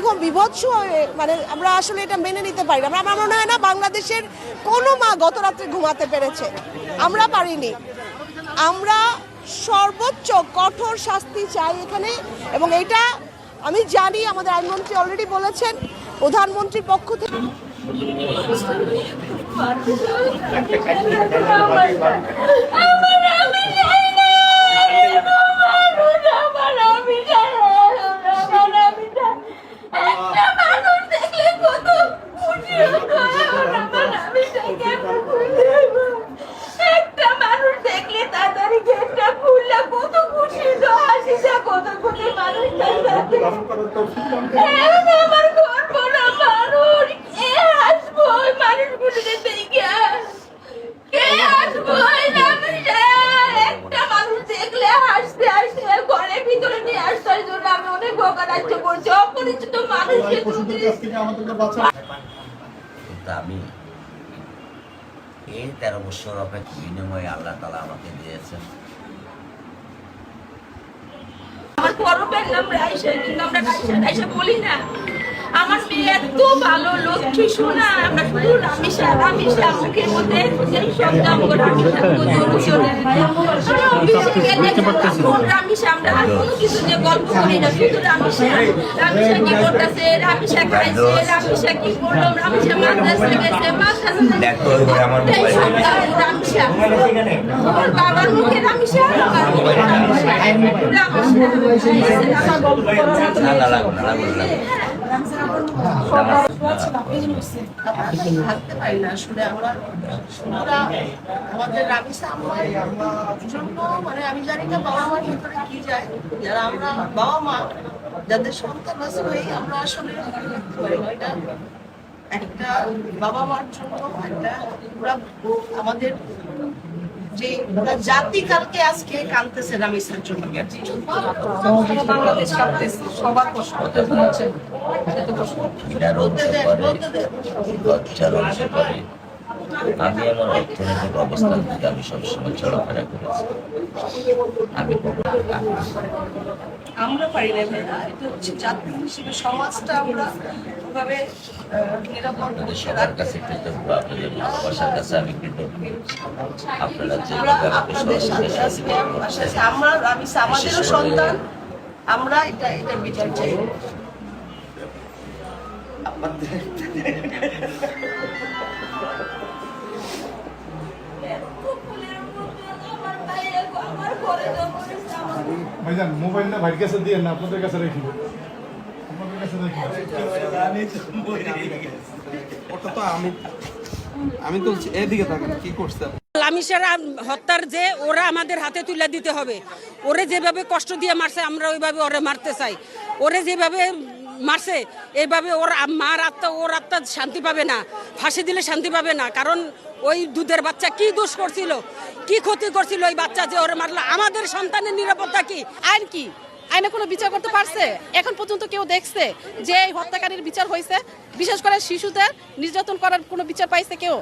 এইরকম বিভৎস মানে আমরা আসলে এটা মেনে নিতে পারি না। আমার মনে হয় না বাংলাদেশের কোনো মা গত রাত্রে ঘুমাতে পেরেছে, আমরা পারিনি। আমরা সর্বোচ্চ কঠোর শাস্তি চাই এখানে, এবং এটা আমি জানি আমাদের আইনমন্ত্রী অলরেডি বলেছেন, প্রধানমন্ত্রীর পক্ষ থেকে আমি এই 13 বছর অপেক্ষা বিনিময়ে আল্লাহ তাআলা আমাকে দিয়েছেন। আমার পরবের নাম রাইসা, কিন্তু আমরা রাইসা বলি না। আমার মেয়ে এত ভালো লক্ষ্মী শোনা, আমরা শুধু রামিসা মুখের মধ্যে সেই শব্দ রামিসা, আমরা আর কোনো কিছু নিয়ে গল্প করি না, শুধু রামিসা কি করতেছে, রামিসা খাইছে, রামিসা কি করলো, রামিসা মাদ্রাসা গেছে, রামিসা ওর বাবার মুখে রামিসা, থাকতে পারি না আসলে। আমাদের রামিসা জন্য মানে আমি জানি না বাবা মার ভিতরে কি যায়, যারা আমরা বাবা মা যাদের সন্তান আছে আমরা আসলে দেখতে পারি না। এটা একটা বাবা মার জন্য একটা পুরা আমাদের যে জাতিকালকে আজকে কাঁদতেছে রামিসার জন্য, বাংলাদেশ কাঁদতেছে, সবার কষ্ট হচ্ছে। আমি আমার অর্থনৈতিক অবস্থান থেকে আমি সবসময় চলাফেরা করেছি। আমরা পারি না ভাইয়া, এটা হচ্ছে জাতি হিসেবে সমাজটা আমরা ওভাবে নিরাপদ সবার কাছে কৃতজ্ঞ, আপনাদের ভালোবাসার কাছে আমি কৃতজ্ঞ। আপনারা যেভাবে আপনাদের সাথে আজকে আমরা আমাদেরও সন্তান, আমরা এটা বিচার চাই। ভাইজান মোবাইলটা ভাইয়ের কাছে দিয়ে না, আপনাদের কাছে রেখে ওটা তো আমি তো এদিকে থাকেন কি করছে রামিসারা হত্যার যে ওরা আমাদের হাতে তুলে দিতে হবে। ওরে যেভাবে কষ্ট দিয়ে মারছে আমরা ওইভাবে ওরে মারতে চাই। ওরে যেভাবে মারছে এইভাবে ওর মার আত্মা ওর আত্মা শান্তি পাবে না, ফাঁসি দিলে শান্তি পাবে না। কারণ ওই দুধের বাচ্চা কি দোষ করছিল, কি ক্ষতি করছিল ওই বাচ্চা যে ওরে মারলো। আমাদের সন্তানের নিরাপত্তা কি? আইন কি? আইনে কোনো বিচার করতে পারছে? এখন পর্যন্ত কেউ দেখছে যে এই হত্যাকারীর বিচার হয়েছে? বিশেষ করে শিশুদের নির্যাতন করার কোনো বিচার পাইছে কেউ?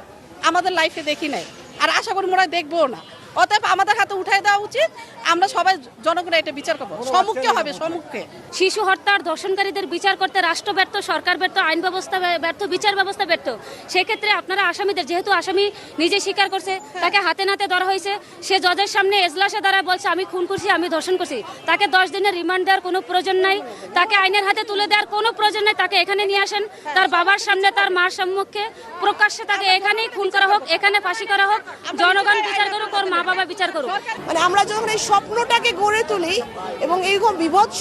আমাদের লাইফে দেখি নাই, আর আশা করি মোরা দেখবো না। অতএব আমাদের হাতে উঠাই দেওয়া উচিত। আমরা সবাই জনগণের এটা বিচার করবো, সম্মুখে হবে, সম্মুখে। শিশু হত্যার ধর্ষণকারীদের বিচার করতে রাষ্ট্র ব্যর্থ, সরকার ব্যর্থ, আইন ব্যবস্থা ব্যর্থ, বিচার ব্যবস্থা ব্যর্থ। সেক্ষেত্রে আপনারা আসামিদের, যেহেতু আসামি নিজে স্বীকার করছে, তাকে হাতে নাতে ধরা হয়েছে, সে জজের সামনে এজলাসে দ্বারা বলছে আমি খুন করছি, আমি ধর্ষণ করছি, তাকে 10 দিনের রিমান্ড দেওয়ার কোনো প্রয়োজন নাই, তাকে আইনের হাতে তুলে দেওয়ার কোনো প্রয়োজন নাই। তাকে এখানে নিয়ে আসেন, তার বাবার সামনে, তার মার সম্মুখে প্রকাশ্যে তাকে এখানেই খুন করা হোক, এখানে ফাঁসি করা হোক, জনগণ বিচার করুক, ওর মা বাবা বিচার করুক। মানে আমরা যখন এই স্বপ্নটাকে গড়ে তুলি এবং এইরকম বিভৎস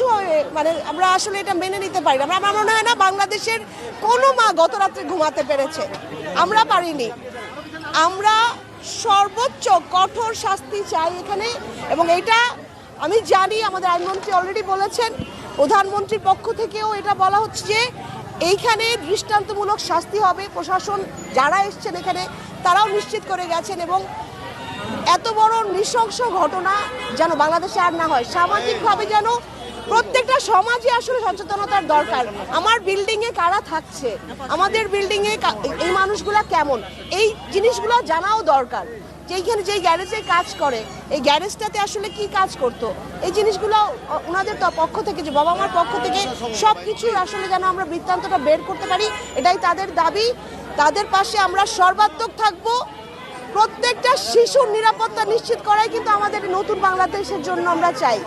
মানে আমরা আসলে এটা মেনে নিতে পারি না। আমার মনে হয় না বাংলাদেশের কোনো মা গত রাত্রে ঘুমাতে পেরেছে, আমরা পারিনি। আমরা সর্বোচ্চ কঠোর শাস্তি চাই এখানে, এবং এটা আমি জানি আমাদের আইনমন্ত্রী অলরেডি বলেছেন, প্রধানমন্ত্রীর পক্ষ থেকেও এটা বলা হচ্ছে যে এইখানে দৃষ্টান্তমূলক শাস্তি হবে। প্রশাসন যারা এসছেন এখানে তারাও নিশ্চিত করে গেছেন, এবং এত বড় নৃশংস ঘটনা যেন বাংলাদেশে আর না হয়। সামাজিকভাবে যেন প্রত্যেকটা সমাজে আসলে সচেতনতার দরকার। আমার বিল্ডিংয়ে কারা থাকছে, আমাদের বিল্ডিংয়ে এই মানুষগুলা কেমন, এই জিনিসগুলো জানাও দরকার। যেইখানে যেই গ্যারেজে কাজ করে এই গ্যারেজটাতে আসলে কি কাজ করতো, এই জিনিসগুলো ওনাদের পক্ষ থেকে, যে বাবা মার পক্ষ থেকে সব কিছুর আসলে যেন আমরা বৃত্তান্তটা বের করতে পারি, এটাই তাদের দাবি। তাদের পাশে আমরা সর্বাত্মক থাকবো। প্রত্যেকটা শিশুর নিরাপত্তা নিশ্চিত করাই কিন্তু আমাদের নতুন বাংলাদেশের জন্য আমরা চাই।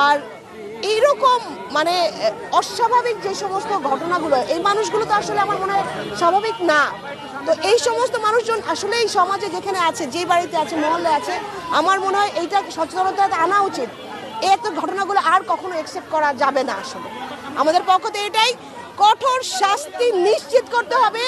আর এইরকম মানে অস্বাভাবিক যে সমস্ত ঘটনাগুলো, এই মানুষগুলো তো আসলে আমার মনে হয় স্বাভাবিক না। তো এই সমস্ত মানুষজন আসলে এই সমাজে যেখানে আছে, যে বাড়িতে আছে, মহল্লে আছে, আমার মনে হয় এইটা সচেতনতা আনা উচিত। এই একটা ঘটনাগুলো আর কখনো অ্যাকসেপ্ট করা যাবে না। আসলে আমাদের পক্ষ থেকে এটাই, কঠোর শাস্তি নিশ্চিত করতে হবে।